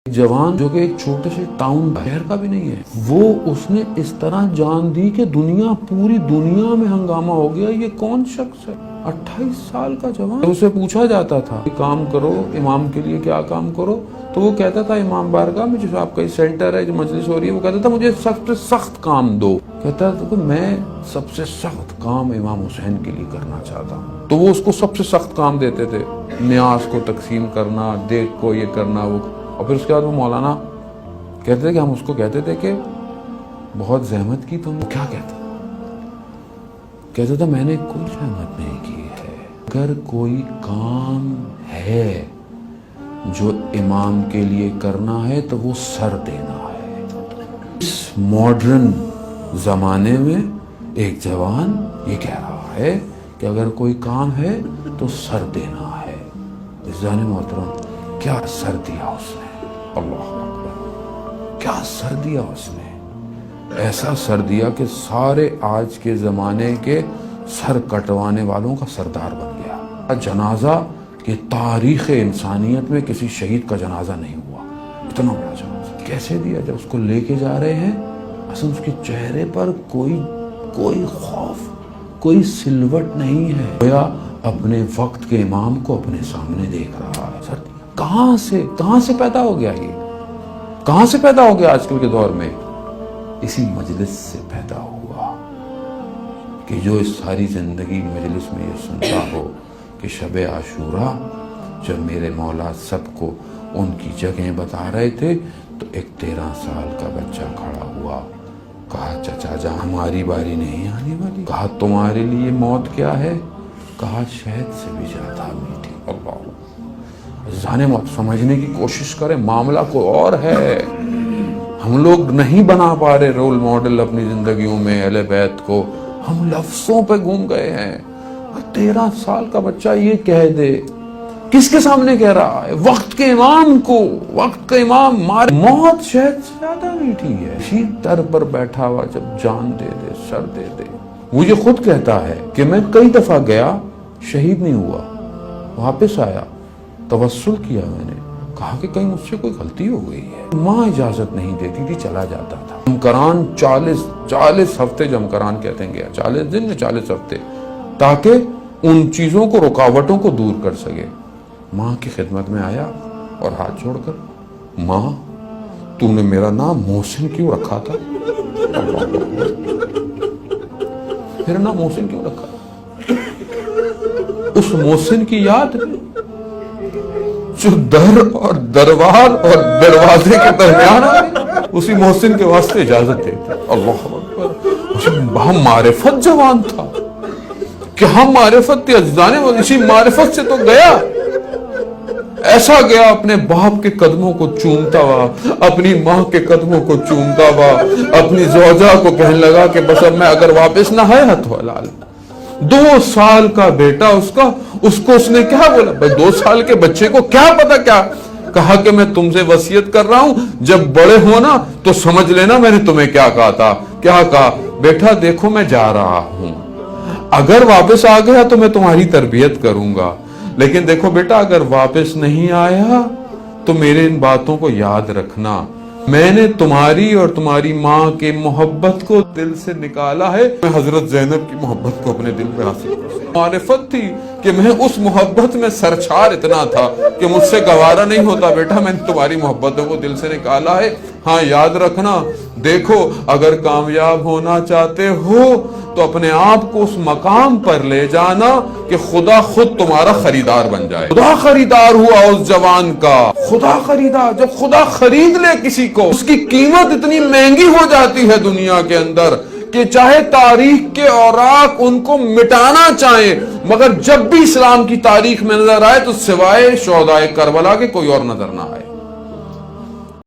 جوان جو کہ ایک چھوٹے سے ٹاؤن شہر کا بھی نہیں ہے، وہ اس نے اس طرح جان دی کہ پوری دنیا میں ہنگامہ ہو گیا، یہ کون شخص ہے؟ 28 سال کا جوان۔ اسے پوچھا جاتا تھا کام کرو، امام کے لیے کیا کام کرو، تو وہ کہتا تھا امام بارگاہ میں جو آپ کا سینٹر ہے، جو مجلس ہو رہی ہے، وہ کہتا تھا مجھے سب سے سخت کام دو۔ کہتا تھا کہ میں سب سے سخت کام امام حسین کے لیے کرنا چاہتا ہوں، تو وہ اس کو سب سے سخت کام دیتے تھے، نیاز کو تقسیم کرنا، دیکھ کو یہ کرنا وہ، اور پھر اس کے بعد وہ مولانا کہتے تھے کہ ہم اس کو کہتے تھے کہ بہت زحمت کی، تو وہ کیا کہتا تھا میں نے کوئی زحمت نہیں کی ہے، اگر کوئی کام ہے جو امام کے لیے کرنا ہے تو وہ سر دینا ہے۔ اس ماڈرن زمانے میں ایک جوان یہ کہہ رہا ہے کہ اگر کوئی کام ہے تو سر دینا ہے۔ عزیزان محترم، کیا سر دیا اس نے؟ اللہ اکبر، کیا سر دیا اس نے؟ ایسا سر دیا کہ سارے آج کے زمانے کے سر کٹوانے والوں کا سردار بن گیا۔ جنازہ کہ تاریخ انسانیت میں کسی شہید کا جنازہ نہیں ہوا، اتنا بڑا جنازہ کیسے دیا؟ جب اس کو لے کے جا رہے ہیں، اصل اس کے چہرے پر کوئی خوف، کوئی سلوٹ نہیں ہے، گویا اپنے وقت کے امام کو اپنے سامنے دیکھ رہا ہے۔ سر کہاں سے پیدا ہو گیا؟ یہ کہاں سے پیدا ہو گیا آج کل کے دور میں؟ اسی مجلس سے پیدا ہوا کہ جو اس ساری زندگی مجلس میں یہ سنتا ہو کہ شب عاشورہ جب میرے مولا سب کو ان کی جگہیں بتا رہے تھے، تو ایک 13 سال کا بچہ کھڑا ہوا، کہا چچا جان ہماری باری نہیں آنے والی؟ کہا تمہارے لیے موت کیا ہے؟ کہا شہد سے بھی زیادہ میٹھی۔ اللہ جانے موت سمجھنے کی کوشش کریں، معاملہ کوئی اور ہے۔ ہم لوگ نہیں بنا پا رہے رول ماڈل اپنی زندگیوں میں اہل بیت کو، ہم لفظوں پہ گھوم گئے ہیں۔ 13 سال کا بچہ یہ کہہ دے، کس کے سامنے کہہ رہا ہے؟ وقت کے امام کو، وقت کا امام مار، موت شہد سے زیادہ میٹھی ہے۔ اسی در پر بیٹھا ہوا جب جان دے دے، سر دے دے۔ مجھے خود کہتا ہے کہ میں کئی دفعہ گیا، شہید نہیں ہوا، واپس آیا، توسل کیا، میں نے کہا کہ کہیں مجھ سے کوئی غلطی ہو گئی ہے۔ ماں اجازت نہیں دیتی تھی، چلا جاتا تھا۔ جمکران 40 ہفتے جمکران کہتے ہیں گیا، 40 دن یا 40 ہفتے، تاکہ ان چیزوں کو، رکاوٹوں کو دور کر سکے۔ ماں کی خدمت میں آیا اور ہاتھ چھوڑ کر، ماں تو نے میرا نام محسن کیوں رکھا تھا؟ میرا نام محسن کیوں رکھا؟ اس محسن کی یاد جو در اور دربار اور دروازے کے درمیان اسی محسن کے واسطے اجازت دیتے۔ اللہ اکبر، ہم معرفت جوان تھا، کیا معرفت تھی عزیزانے، وہ اسی معرفت سے تو گیا، ایسا گیا اپنے باپ کے قدموں کو چومتا ہوا، اپنی ماں کے قدموں کو چومتا ہوا، اپنی زوجہ کو کہنے لگا کہ بس اب میں اگر واپس نہ ہے ہتھ حلال۔ 2 سال کا بیٹا اس کو اس نے کیا بولا؟ بھائی 2 سال کے بچے کو کیا پتا کیا کہا کہ میں تم سے وصیت کر رہا ہوں، جب بڑے ہونا تو سمجھ لینا میں نے تمہیں کیا کہا تھا۔ کیا کہا؟ بیٹا دیکھو میں جا رہا ہوں، اگر واپس آ گیا تو میں تمہاری تربیت کروں گا، لیکن دیکھو بیٹا اگر واپس نہیں آیا تو میرے ان باتوں کو یاد رکھنا، میں نے تمہاری اور تمہاری ماں کے محبت کو دل سے نکالا ہے، میں حضرت زینب کی محبت کو اپنے دل میں حاصل کر۔ معرفت تھی کہ میں اس محبت میں سرچار اتنا تھا کہ مجھ سے گوارا نہیں ہوتا، بیٹا میں نے تمہاری محبتوں کو دل سے نکالا ہے، ہاں یاد رکھنا، دیکھو اگر کامیاب ہونا چاہتے ہو تو اپنے آپ کو اس مقام پر لے جانا کہ خدا خود تمہارا خریدار بن جائے۔ خدا خریدار ہوا اس جوان کا، خدا خریدار، جب خدا خرید لے کسی کو، اس کی قیمت اتنی مہنگی ہو جاتی ہے دنیا کے اندر کہ چاہے تاریخ کے اوراق ان کو مٹانا چاہیں، مگر جب بھی اسلام کی تاریخ میں نظر آئے تو سوائے شہدائے کربلا کے کوئی اور نظر نہ آئے۔